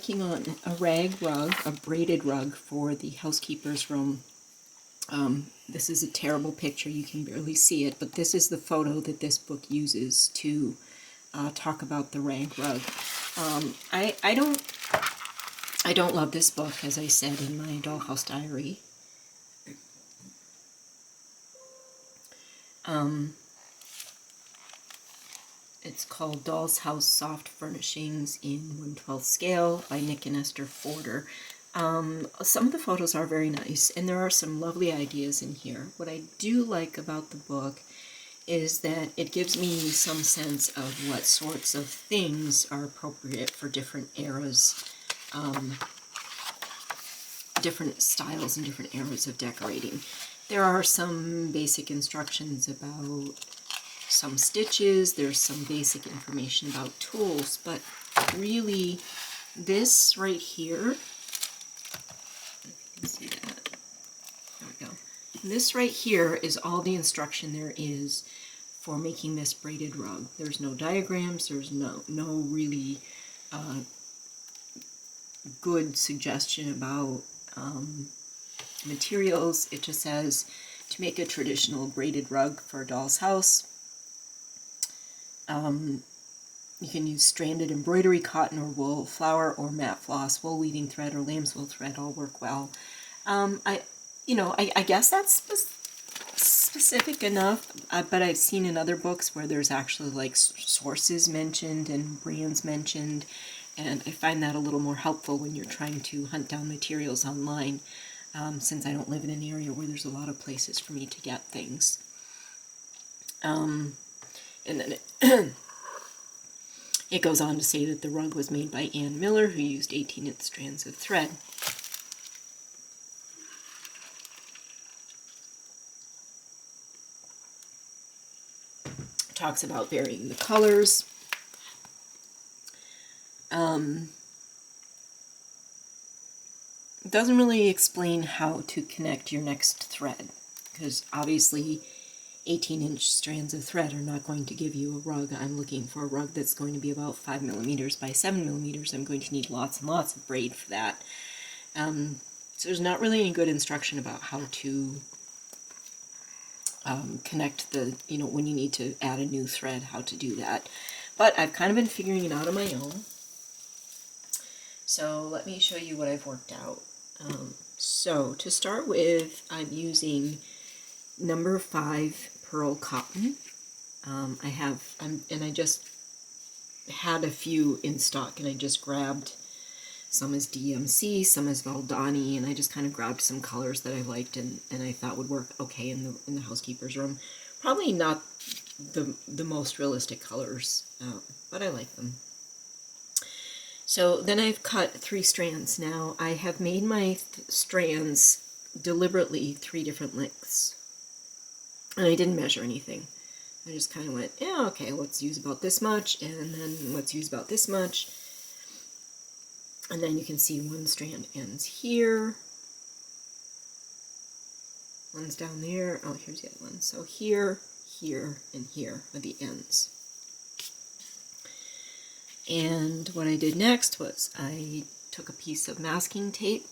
working on a rag rug, a braided rug for the housekeeper's room. This is a terrible picture, you can barely see it, but this is the photo that this book uses to talk about the rag rug. I don't love this book, as I said in my Dollhouse Diary. It's called Doll's House Soft Furnishings in 1/12 Scale by Nick and Esther Forder. Some of the photos are very nice, and there are some lovely ideas in here. What I do like about the book is that it gives me some sense of what sorts of things are appropriate for different eras, different styles and different eras of decorating. There are some basic instructions about some stitches, there's some basic information about tools, but really this right here, you can see that, there we go. This right here is all the instruction there is for making this braided rug. There's no diagrams, there's no really good suggestion about materials. It just says to make a traditional braided rug for a doll's house. You can use stranded embroidery, cotton or wool, flour or matte floss, wool weaving thread or lambswool thread all work well. I guess that's specific enough, but I've seen in other books where there's actually like sources mentioned and brands mentioned, and I find that a little more helpful when you're trying to hunt down materials online, since I don't live in an area where there's a lot of places for me to get things. And then it goes on to say that the rug was made by Ann Miller, who used 18-inch strands of thread. Talks about varying the colors. It doesn't really explain how to connect your next thread, because obviously 18-inch strands of thread are not going to give you a rug. I'm looking for a rug that's going to be about 5 millimeters by 7 millimeters. I'm going to need lots and lots of braid for that. So there's not really any good instruction about how to connect the, when you need to add a new thread, how to do that. But I've kind of been figuring it out on my own. So let me show you what I've worked out. So to start with, I'm using number 5 pearl cotton. I just had a few in stock, and I just grabbed some as DMC, some as Valdani, and I just kind of grabbed some colors that I liked and I thought would work okay in the housekeeper's room. Probably not the most realistic colors, but I like them. So then I've cut 3 strands. Now I have made my strands deliberately 3 different lengths. And I didn't measure anything. I just kind of went, yeah, okay, let's use about this much, and then let's use about this much. And then you can see one strand ends here. One's down there. Oh, here's the other one. So here, here, and here are the ends. And what I did next was I took a piece of masking tape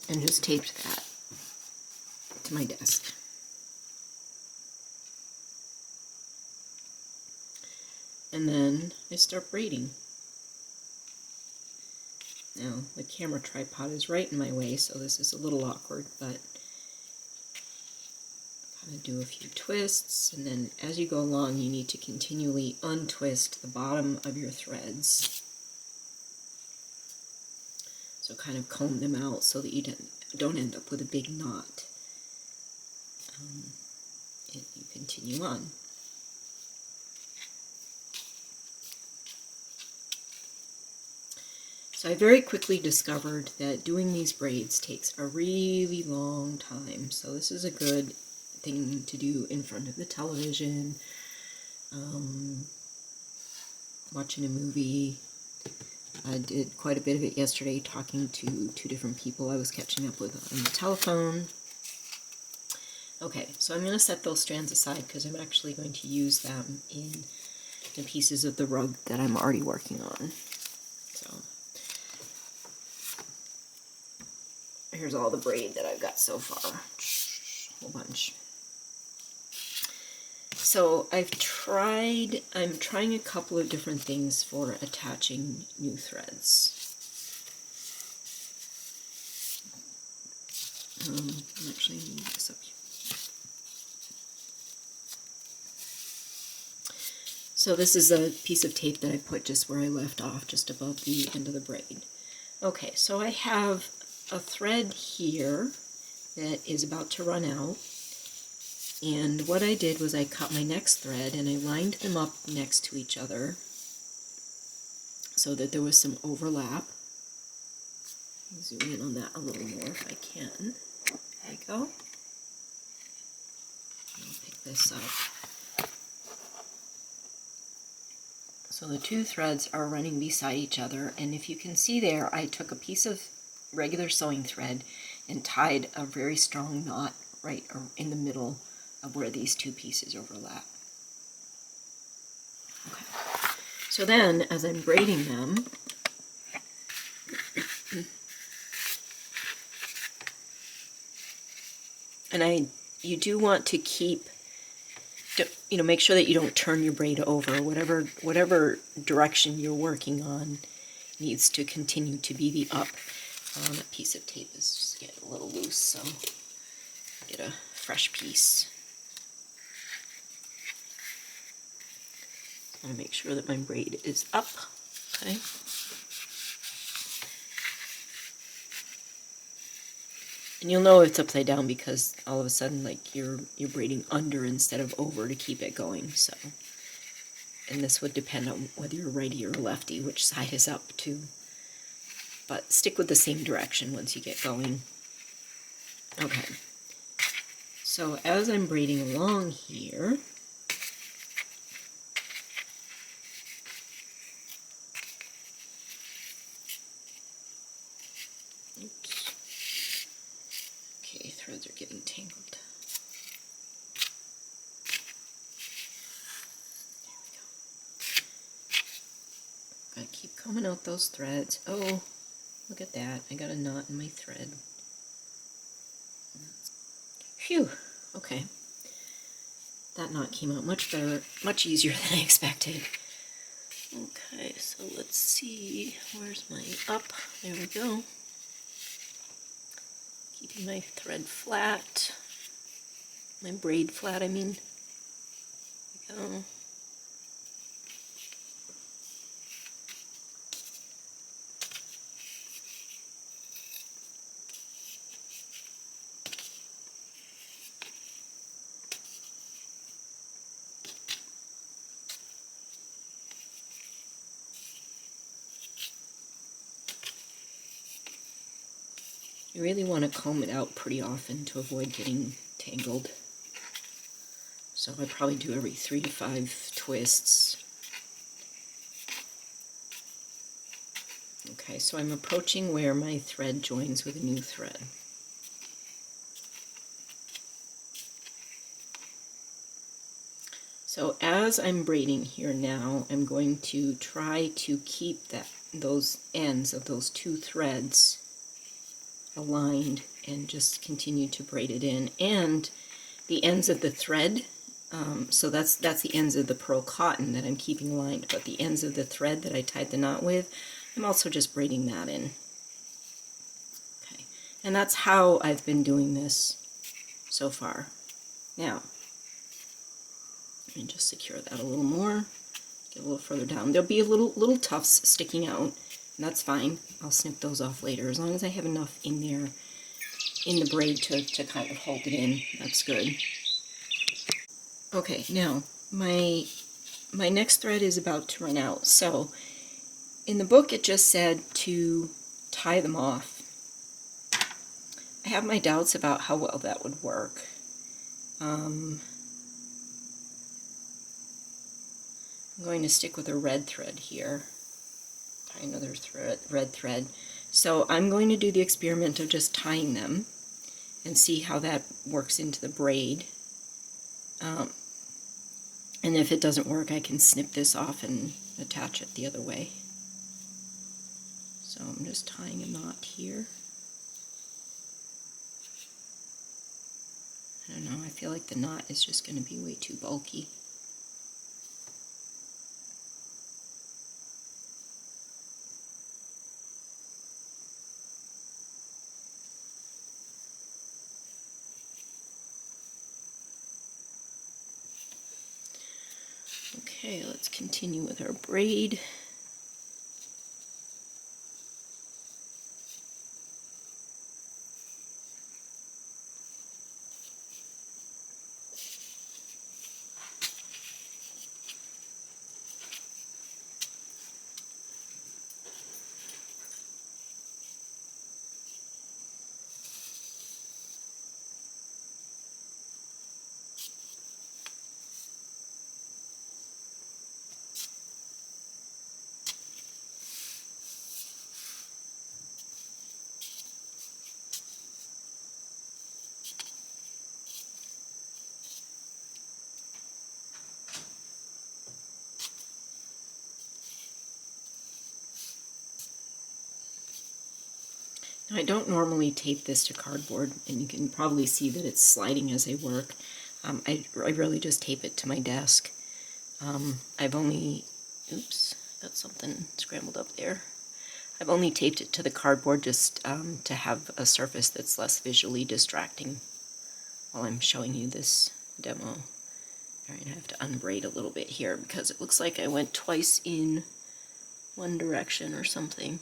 and just taped that to my desk. And then I start braiding. Now, the camera tripod is right in my way, so this is a little awkward, but kind of do a few twists, and then as you go along, you need to continually untwist the bottom of your threads. So kind of comb them out so that you don't end up with a big knot. And you continue on. So I very quickly discovered that doing these braids takes a really long time. So this is a good thing to do in front of the television, watching a movie. I did quite a bit of it yesterday, talking to 2 different people I was catching up with on the telephone. Okay, so I'm going to set those strands aside because I'm actually going to use them in the pieces of the rug that I'm already working on. So here's all the braid that I've got so far, a whole bunch. So I'm trying a couple of different things for attaching new threads. Actually move this up here. So this is a piece of tape that I put just where I left off, just above the end of the braid. Okay, so I have a thread here that is about to run out, and what I did was I cut my next thread and I lined them up next to each other so that there was some overlap. Zoom in on that a little more if I can. There we go. I'll pick this up. So the two threads are running beside each other, and if you can see there, I took a piece of regular sewing thread and tied a very strong knot right in the middle of where these two pieces overlap. Okay. So then, as I'm braiding them, and you do want to keep, make sure that you don't turn your braid over. Whatever direction you're working on needs to continue to be the up. That piece of tape is just getting a little loose, so get a fresh piece. I want to make sure that my braid is up. Okay. And you'll know it's upside down because all of a sudden, like, you're braiding under instead of over to keep it going. So, and this would depend on whether you're righty or lefty, which side is up too. But stick with the same direction once you get going. Okay. So as I'm braiding along here, oops. Okay, threads are getting tangled. There we go. Gotta keep combing out those threads. Oh, look at that. I got a knot in my thread. Phew. Okay. That knot came out much better, much easier than I expected. Okay, so let's see. Where's my up? There we go. Keeping my thread flat. My braid flat, I mean. There we go. You really want to comb it out pretty often to avoid getting tangled. So I probably do every 3 to 5 twists. Okay, so I'm approaching where my thread joins with a new thread. So as I'm braiding here now, I'm going to try to keep those ends of those two threads aligned and just continue to braid it in. And the ends of the thread, so that's the ends of the pearl cotton that I'm keeping aligned, but the ends of the thread that I tied the knot with, I'm also just braiding that in. Okay, and that's how I've been doing this so far. Now, let me just secure that a little more, get a little further down. There'll be a little tufts sticking out, and that's fine. I'll snip those off later. As long as I have enough in there, in the braid to kind of hold it in, that's good. Okay, now, my next thread is about to run out. So, in the book it just said to tie them off. I have my doubts about how well that would work. I'm going to stick with a red thread here. Tie another red thread. So I'm going to do the experiment of just tying them and see how that works into the braid. And if it doesn't work, I can snip this off and attach it the other way. So I'm just tying a knot here. I don't know, I feel like the knot is just going to be way too bulky. Okay, let's continue with our braid. Now, I don't normally tape this to cardboard, and you can probably see that it's sliding as I work. I really just tape it to my desk. I've only, oops, got something scrambled up there. I've only taped it to the cardboard just to have a surface that's less visually distracting while I'm showing you this demo. Alright, I have to unbraid a little bit here because it looks like I went twice in one direction or something,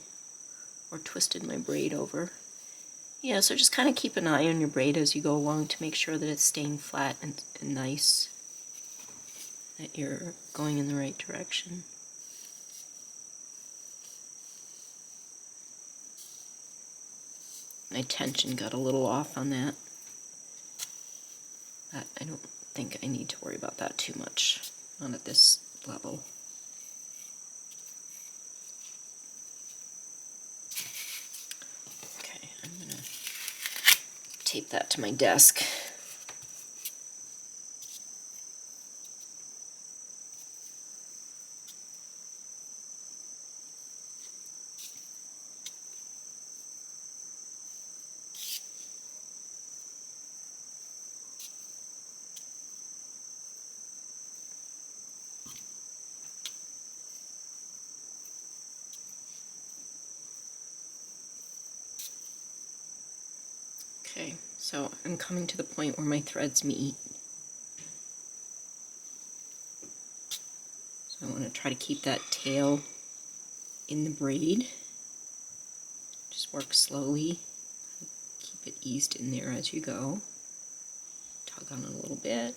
or twisted my braid over. Yeah, so just kind of keep an eye on your braid as you go along to make sure that it's staying flat and nice, that you're going in the right direction. My tension got a little off on that, but I don't think I need to worry about that too much, not at this level. Okay, I'm going to tape that to my desk. Okay, so I'm coming to the point where my threads meet. So I want to try to keep that tail in the braid. Just work slowly. Keep it eased in there as you go. Tug on it a little bit.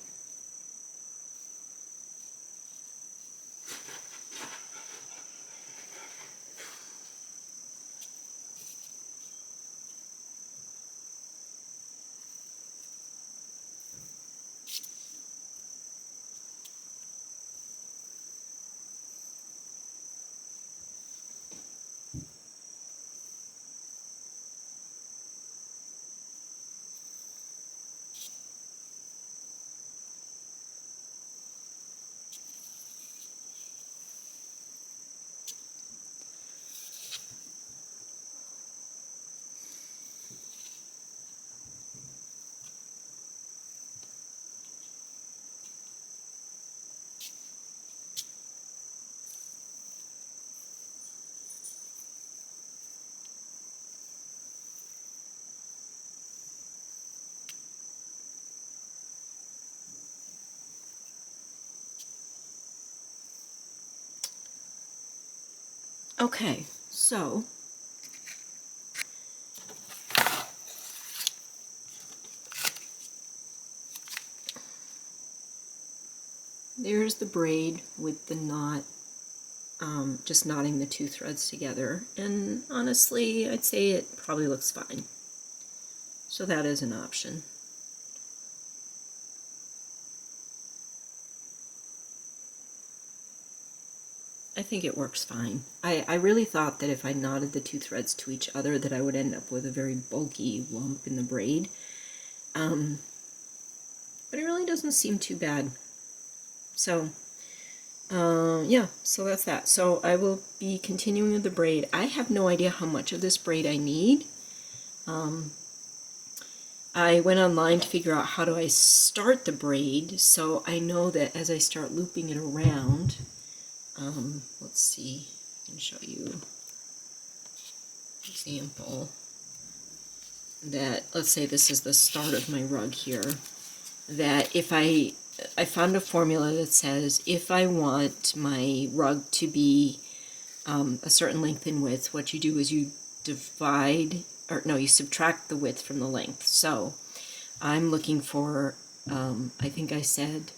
Okay, so there's the braid with the knot, just knotting the two threads together, and honestly I'd say it probably looks fine. So that is an option. I think it works fine. I really thought that if I knotted the two threads to each other that I would end up with a very bulky lump in the braid, But it really doesn't seem too bad. So, yeah, so that's that. So I will be continuing with the braid. I have no idea how much of this braid I need. I went online to figure out how do I start the braid, so I know that as I start looping it around, let's see, I can show you an example, that let's say this is the start of my rug here, that if I found a formula that says if I want my rug to be a certain length and width, what you do is you you subtract the width from the length. So I'm looking for, I think I said,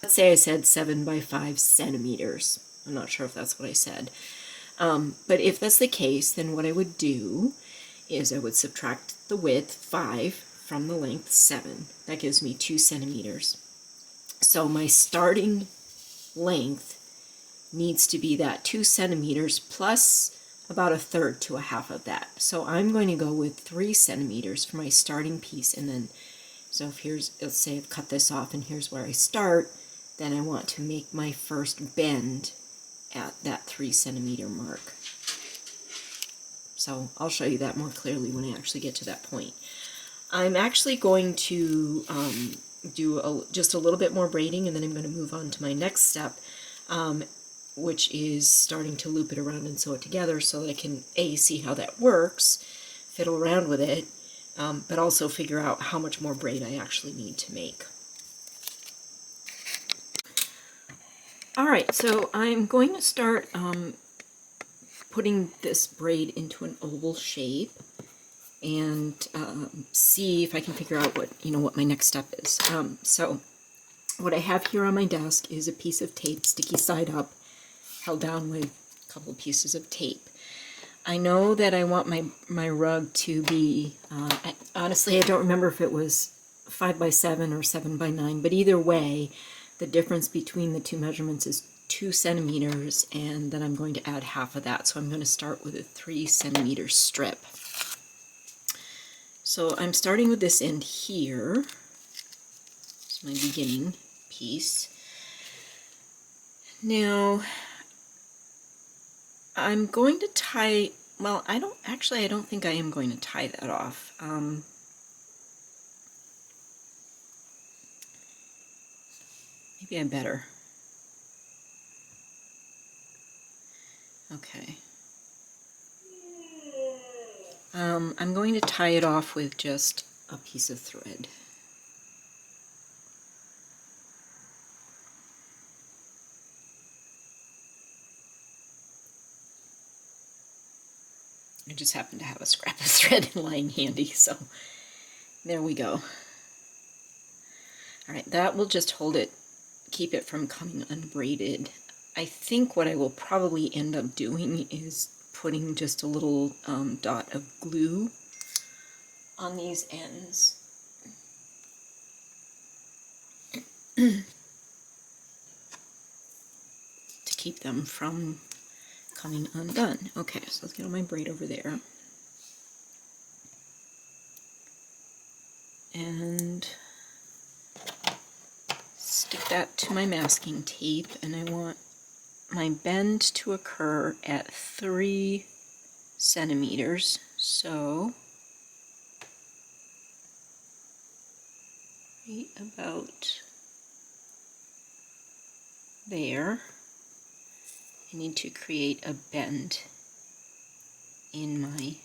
let's say I said 7 by 5 centimeters. I'm not sure if that's what I said. But if that's the case, then what I would do is I would subtract the width, 5, from the length, 7. That gives me 2 centimeters. So my starting length needs to be that 2 centimeters plus about 1/3 to 1/2 of that. So I'm going to go with 3 centimeters for my starting piece, and then, so if let's say I've cut this off and here's where I start, then I want to make my first bend at that 3 centimeter mark. So I'll show you that more clearly when I actually get to that point. I'm actually going to do just a little bit more braiding, and then I'm going to move on to my next step, which is starting to loop it around and sew it together so that I can see how that works, fiddle around with it, but also figure out how much more braid I actually need to make. Alright, so I'm going to start putting this braid into an oval shape and see if I can figure out what my next step is. So what I have here on my desk is a piece of tape, sticky side up, held down with a couple of pieces of tape. I know that I want my rug to be, honestly I don't remember if it was 5 by 7 or 7 by 9, but either way, the difference between the two measurements is 2 centimeters, and then I'm going to add half of that. So I'm going to start with a 3 centimeter strip. So I'm starting with this end here. It's my beginning piece. Now, I'm going to tie, well, I don't think I am going to tie that off. Maybe I better. Okay. I'm going to tie it off with just a piece of thread. I just happen to have a scrap of thread lying handy, so there we go. Alright, that will just hold it, keep it from coming unbraided. I think what I will probably end up doing is putting just a little dot of glue on these ends. To keep them from coming undone. Okay, so let's get all my braid over there. And stick that to my masking tape, and I want my bend to occur at 3 centimeters. So right about there, I need to create a bend in my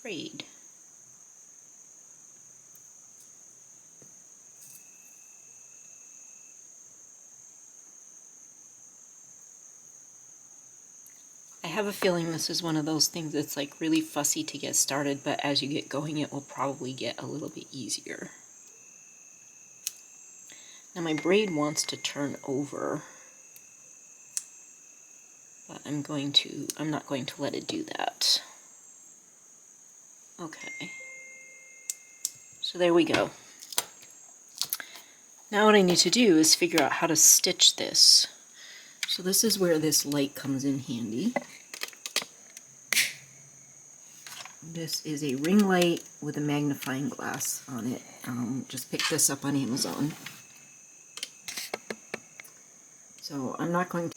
braid. I have a feeling this is one of those things that's like really fussy to get started, but as you get going it will probably get a little bit easier. Now my braid wants to turn over, but I'm not going to let it do that. Okay, so there we go. Now what I need to do is figure out how to stitch this. So this is where this light comes in handy. This is a ring light with a magnifying glass on it. Just picked this up on Amazon. So I'm not going to...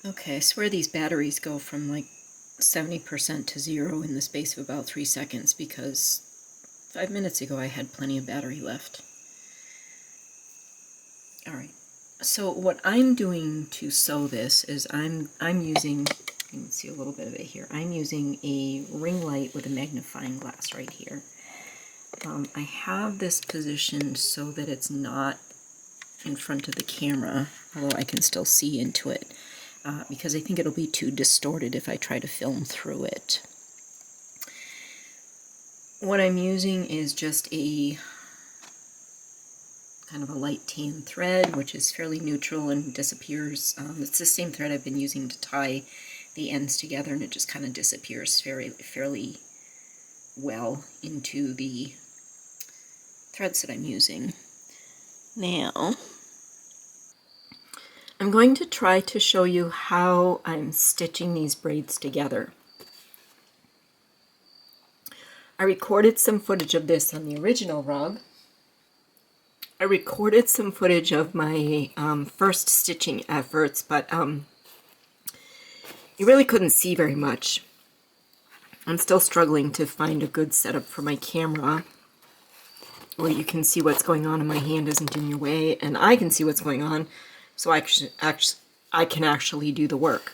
Okay, I swear these batteries go from like 70% to 0 in the space of about 3 seconds, because 5 minutes ago I had plenty of battery left. Alright, so what I'm doing to sew this is I'm using, you can see a little bit of it here, I'm using a ring light with a magnifying glass right here. I have this positioned so that it's not in front of the camera, although I can still see into it, because I think it'll be too distorted if I try to film through it. What I'm using is just a kind of a light tan thread, which is fairly neutral and disappears. It's the same thread I've been using to tie the ends together, and it just kind of disappears fairly well into the threads that I'm using. Now, I'm going to try to show you how I'm stitching these braids together. I recorded some footage of this on the original rug. I recorded some footage of my first stitching efforts, but you really couldn't see very much. I'm still struggling to find a good setup for my camera where you can see what's going on and my hand isn't in your way, and I can see what's going on, so I can actually do the work.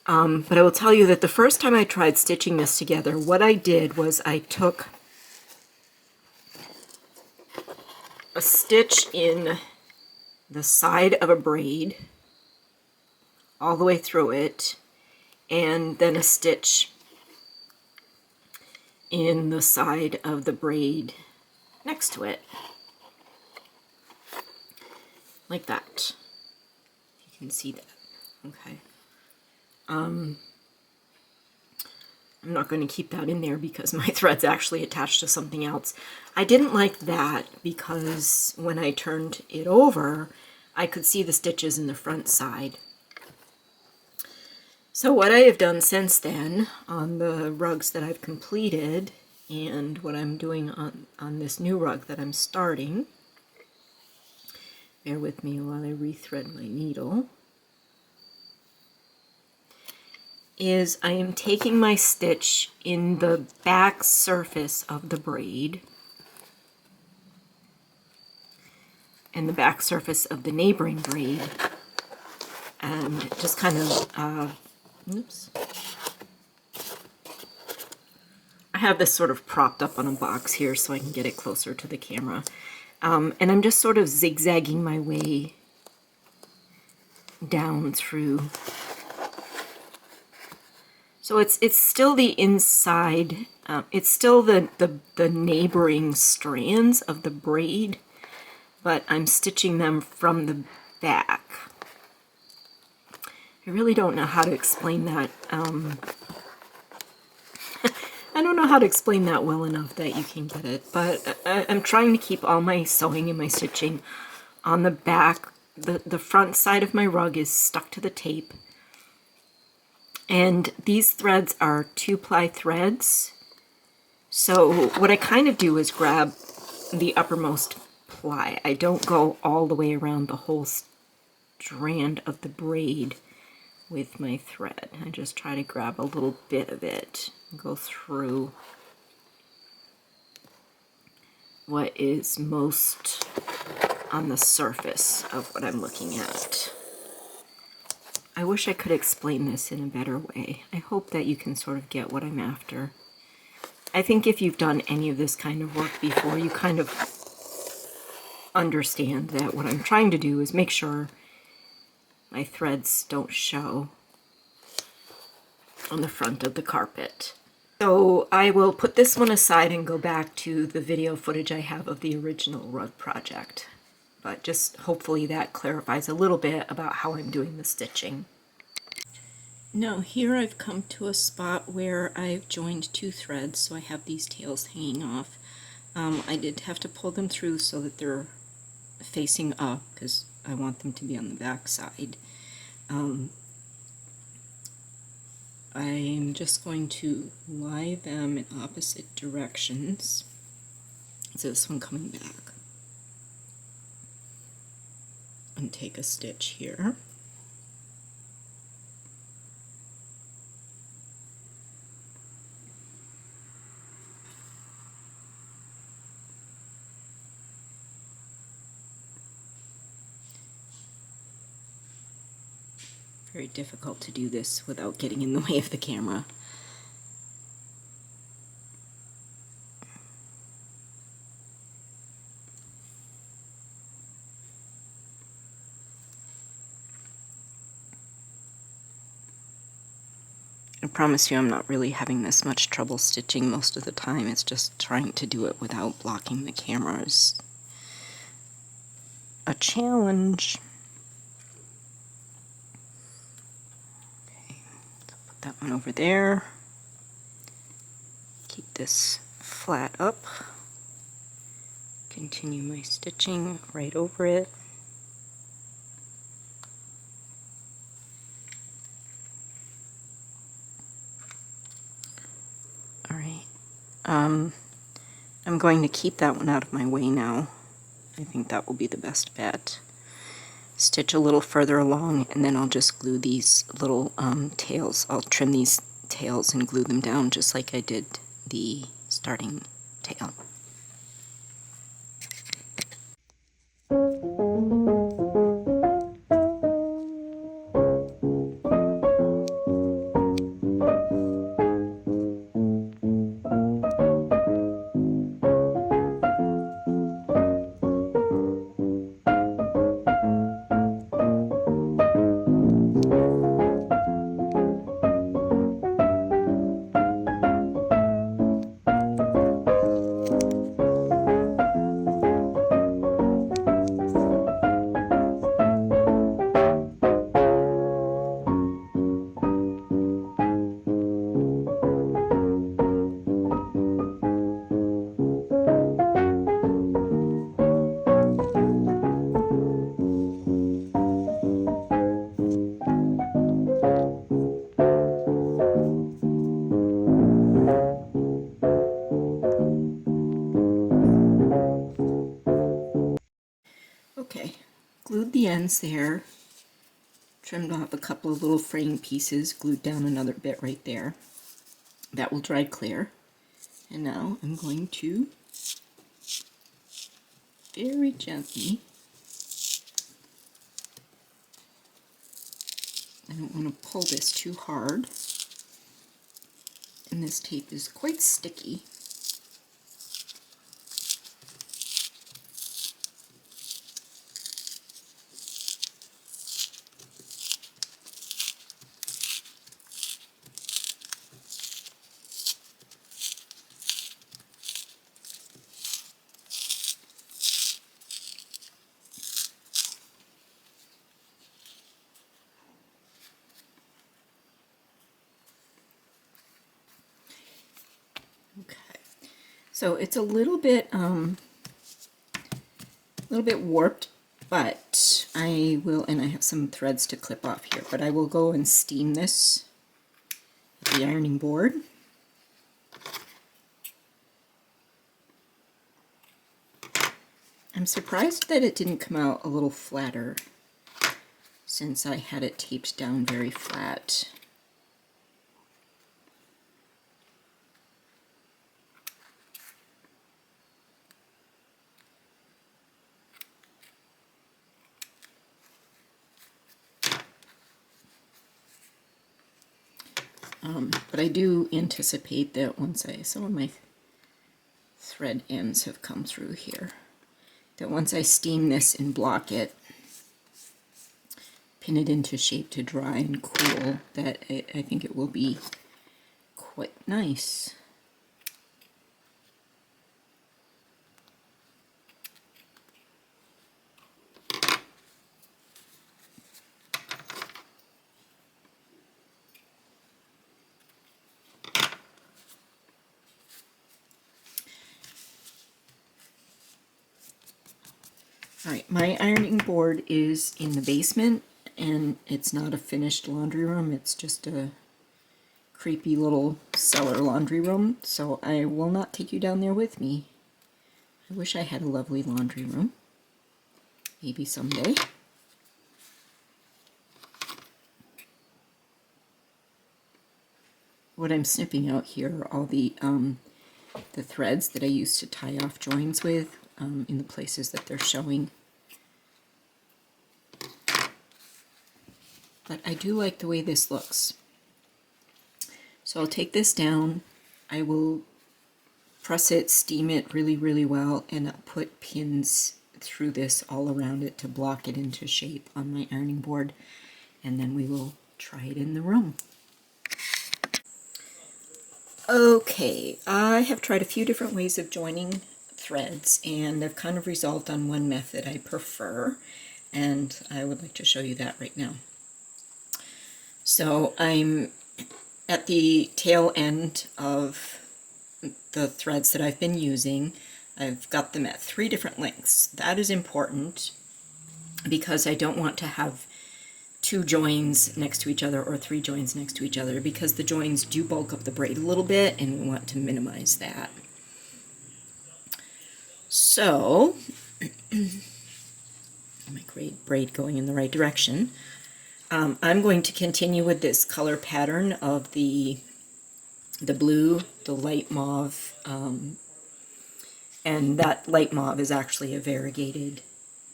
But I will tell you that the first time I tried stitching this together, what I did was I took a stitch in the side of a braid all the way through it, and then a stitch in the side of the braid next to it, like that. You can see that. Okay. I'm not going to keep that in there because my thread's actually attached to something else. I didn't like that because when I turned it over, I could see the stitches in the front side. So what I have done since then on the rugs that I've completed, and what I'm doing on this new rug that I'm starting, bear with me while I rethread my needle, is I am taking my stitch in the back surface of the braid and the back surface of the neighboring braid, and just kind of, oops. I have this sort of propped up on a box here so I can get it closer to the camera. And I'm just sort of zigzagging my way down through. So it's still the inside, it's still the neighboring strands of the braid, but I'm stitching them from the back. I really don't know how to explain that. I don't know how to explain that well enough that you can get it, but I'm trying to keep all my sewing and my stitching on the back. The front side of my rug is stuck to the tape. And these threads are 2-ply threads. So what I kind of do is grab the uppermost ply. I don't go all the way around the whole strand of the braid with my thread. I just try to grab a little bit of it and go through what is most on the surface of what I'm looking at. I wish I could explain this in a better way. I hope that you can sort of get what I'm after. I think if you've done any of this kind of work before, you kind of understand that what I'm trying to do is make sure my threads don't show on the front of the carpet. So I will put this one aside and go back to the video footage I have of the original rug project. But just hopefully that clarifies a little bit about how I'm doing the stitching. Now here I've come to a spot where I've joined 2 threads, so I have these tails hanging off. I did have to pull them through so that they're facing up because I want them to be on the back side. I'm just going to lie them in opposite directions. So this one coming back. And take a stitch here. Very difficult to do this without getting in the way of the camera. I promise you I'm not really having this much trouble stitching most of the time. It's just trying to do it without blocking the camera is a challenge. Okay, so put that one over there. Keep this flat up. Continue my stitching right over it. Alright. I'm going to keep that one out of my way now. I think that will be the best bet. Stitch a little further along and then I'll just glue these little tails. I'll trim these tails and glue them down just like I did the starting tail. Okay, glued the ends there, trimmed off a couple of little fraying pieces, glued down another bit right there. That will dry clear. And now I'm going to very gently, I don't want to pull this too hard, and this tape is quite sticky. Okay, so it's a little bit warped, but I will, and I have some threads to clip off here, but I will go and steam this at the ironing board. I'm surprised that it didn't come out a little flatter since I had it taped down very flat. But I do anticipate that once some of my thread ends have come through here, that once I steam this and block it, pin it into shape to dry and cool, that I think it will be quite nice. Alright, my ironing board is in the basement, and it's not a finished laundry room, it's just a creepy little cellar laundry room, so I will not take you down there with me. I wish I had a lovely laundry room. Maybe someday. What I'm snipping out here are all the threads that I used to tie off joins with in the places that they're showing. But I do like the way this looks. So I'll take this down, I will press it, steam it really, really well, and I'll put pins through this all around it to block it into shape on my ironing board, and then we will try it in the room. Okay, I have tried a few different ways of joining threads, and I've kind of resolved on one method I prefer, and I would like to show you that right now. So I'm at the tail end of the threads that I've been using. I've got them at 3 different lengths. That is important because I don't want to have 2 joins next to each other or 3 joins next to each other, because the joins do bulk up the braid a little bit and we want to minimize that. So, my braid going in the right direction. I'm going to continue with this color pattern of the blue, the light mauve, and that light mauve is actually a variegated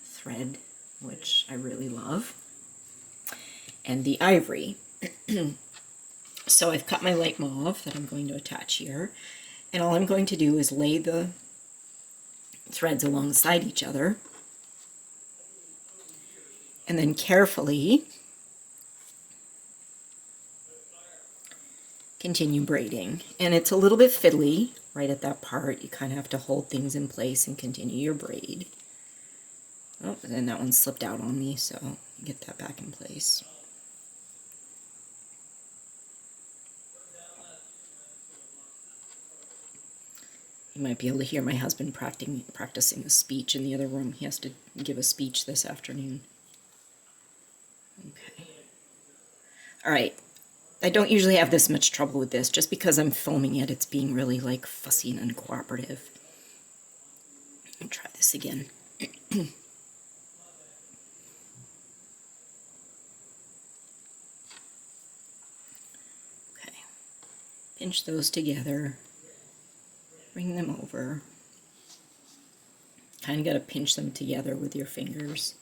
thread, which I really love, and the ivory. So I've cut my light mauve that I'm going to attach here, and all I'm going to do is lay the threads alongside each other, and then carefully continue braiding. And it's a little bit fiddly right at that part. You kind of have to hold things in place and continue your braid. Oh, and then that one slipped out on me, so get that back in place. You might be able to hear my husband practicing a speech in the other room. He has to give a speech this afternoon. Okay. All right. I don't usually have this much trouble with this. Just because I'm filming it, it's being really like fussy and uncooperative. Let me try this again. Okay. Pinch those together. Bring them over. Kind of got to pinch them together with your fingers.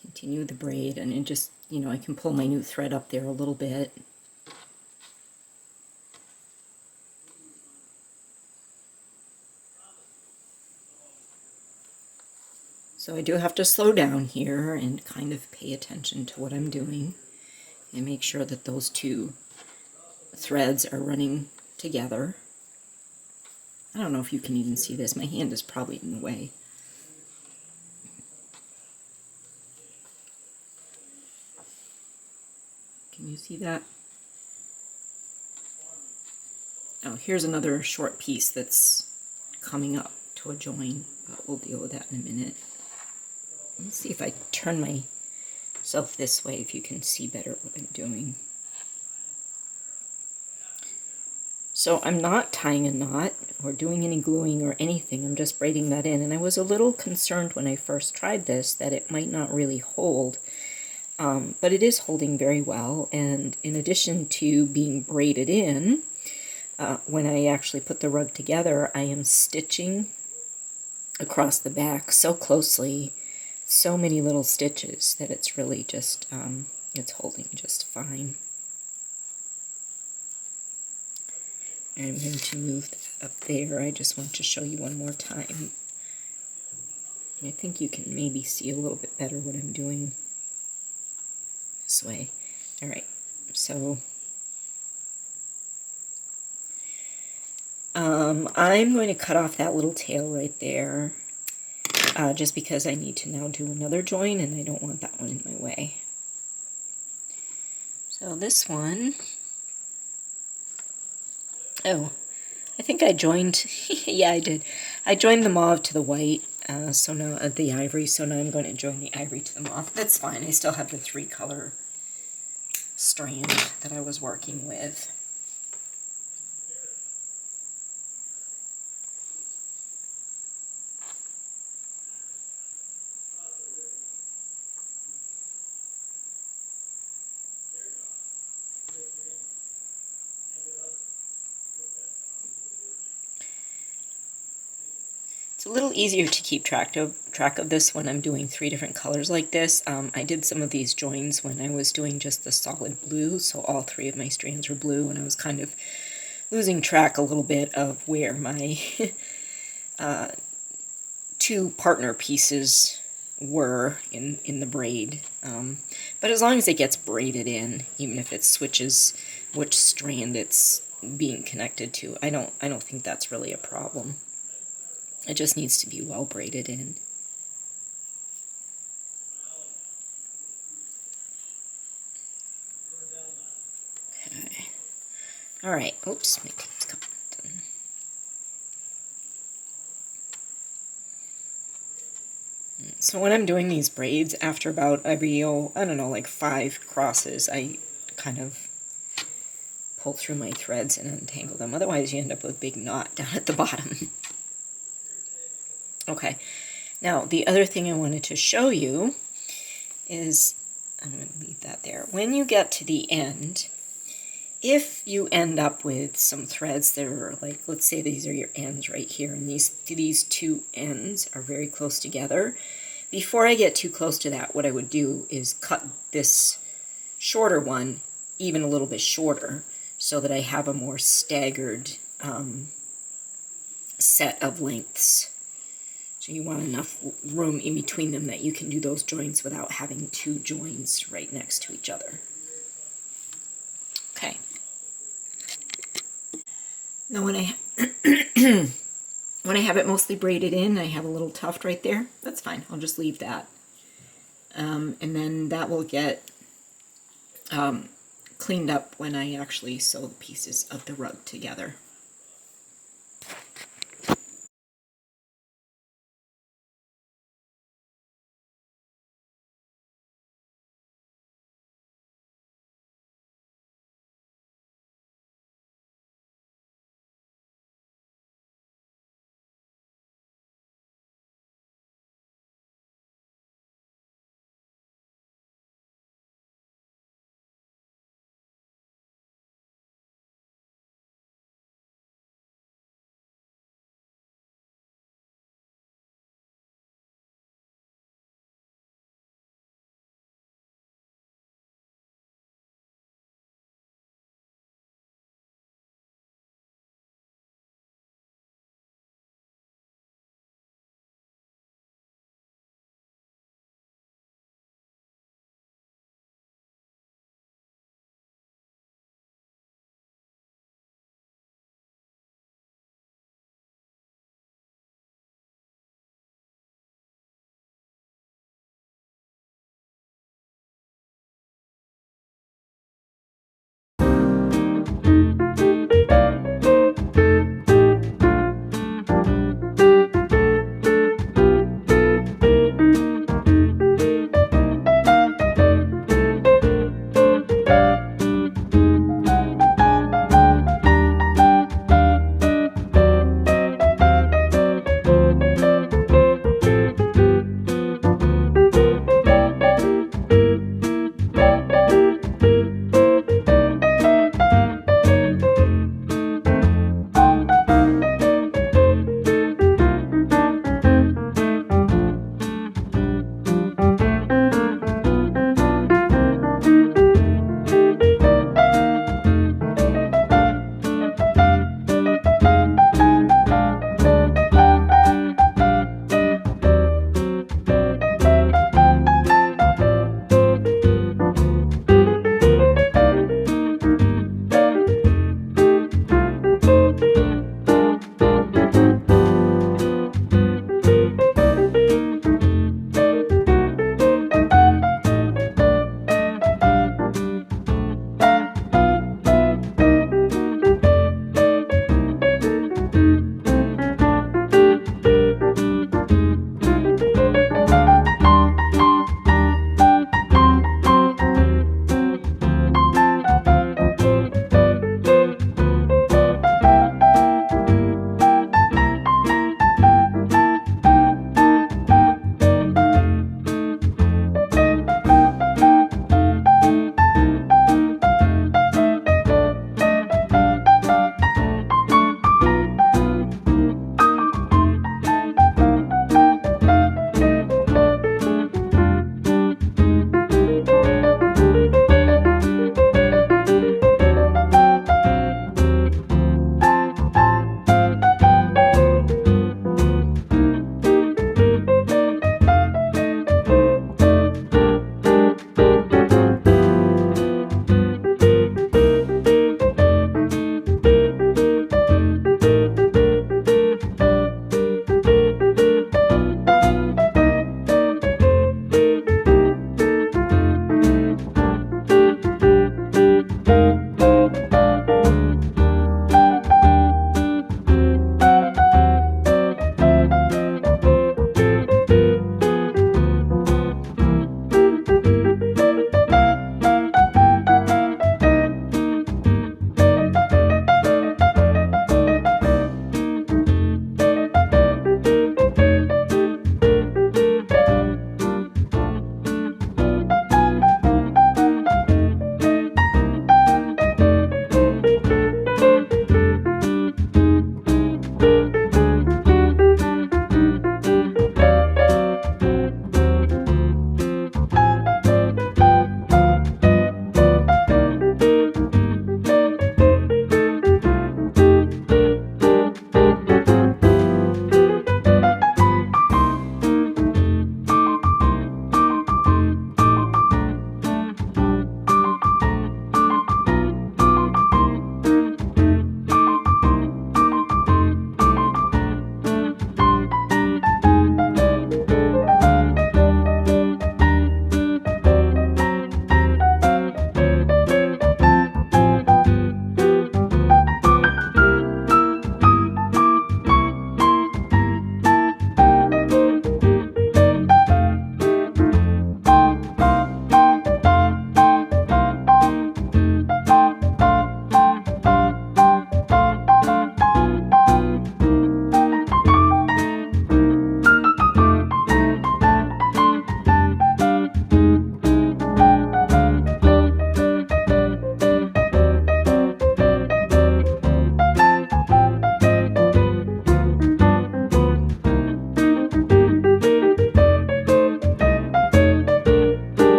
Continue the braid, and it just, you know, I can pull my new thread up there a little bit. So I do have to slow down here and kind of pay attention to what I'm doing and make sure that those 2 threads are running together. I don't know if you can even see this. My hand is probably in the way. Can you see that? Oh, here's another short piece that's coming up to a join, but we'll deal with that in a minute. Let's see if I turn myself this way, if you can see better what I'm doing. So I'm not tying a knot or doing any gluing or anything. I'm just braiding that in. And I was a little concerned when I first tried this that it might not really hold. But it is holding very well. And in addition to being braided in, when I actually put the rug together, I am stitching across the back so closely, so many little stitches, that it's really just, it's holding just fine. I'm going to move that up there. I just want to show you one more time. I think you can maybe see a little bit better what I'm doing this way. All right, so I'm going to cut off that little tail right there, just because I need to now do another join, and I don't want that one in my way. So this one, oh, I think I joined, yeah, I did. I joined the mauve to the white, so now the ivory, so now I'm going to join the ivory to the mauve. That's fine, I still have the 3-color strand that I was working with. It's a little easier to keep track of this when I'm doing 3 different colors like this. I did some of these joins when I was doing just the solid blue, so all 3 of my strands were blue, and I was kind of losing track a little bit of where my 2 partner pieces were in the braid. But as long as it gets braided in, even if it switches which strand it's being connected to, I don't think that's really a problem. It just needs to be well braided in. Okay. All right. Oops. My clip's coming. So when I'm doing these braids, after about every, I don't know, like 5 crosses, I kind of pull through my threads and untangle them. Otherwise, you end up with a big knot down at the bottom. Okay. Now, the other thing I wanted to show you is, I'm going to leave that there. When you get to the end, if you end up with some threads that are like, let's say these are your ends right here, and these 2 ends are very close together, before I get too close to that, what I would do is cut this shorter one even a little bit shorter so that I have a more staggered set of lengths. So you want enough room in between them that you can do those joints without having 2 joins right next to each other. Okay. Now when I when I have it mostly braided in, I have a little tuft right there. That's fine. I'll just leave that. And then that will get cleaned up when I actually sew the pieces of the rug together.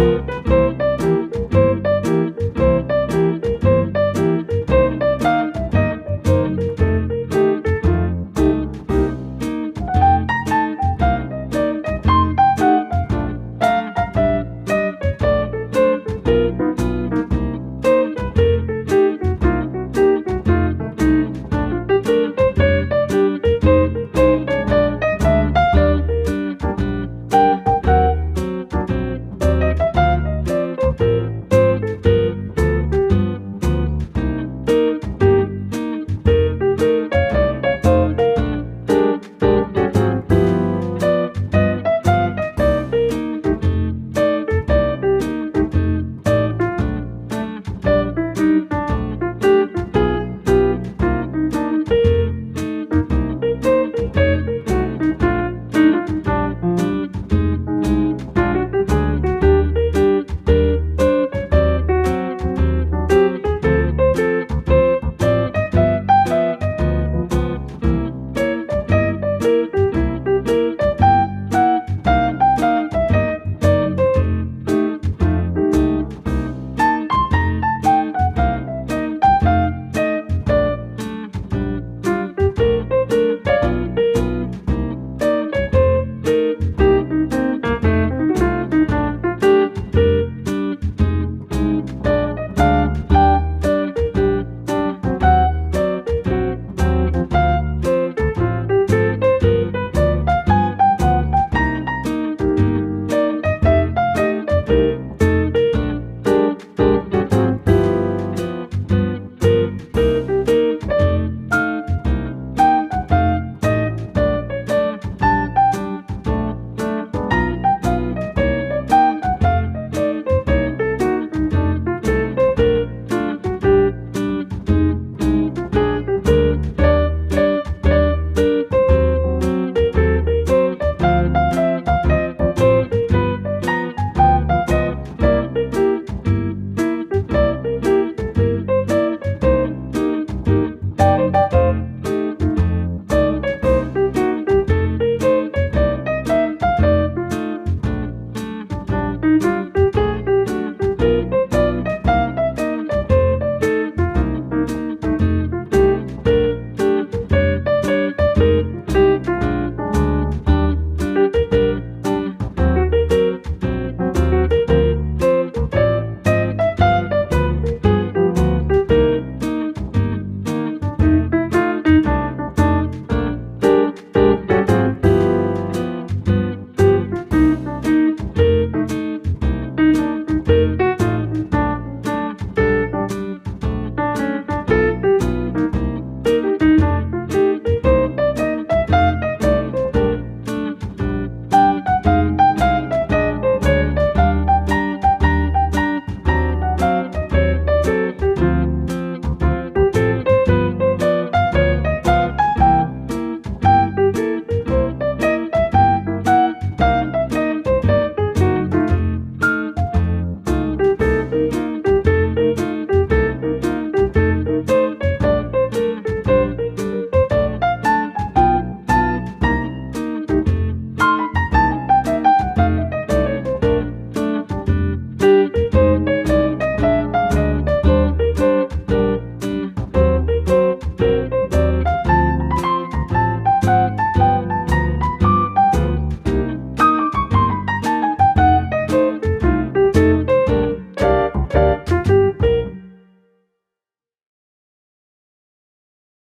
Bye.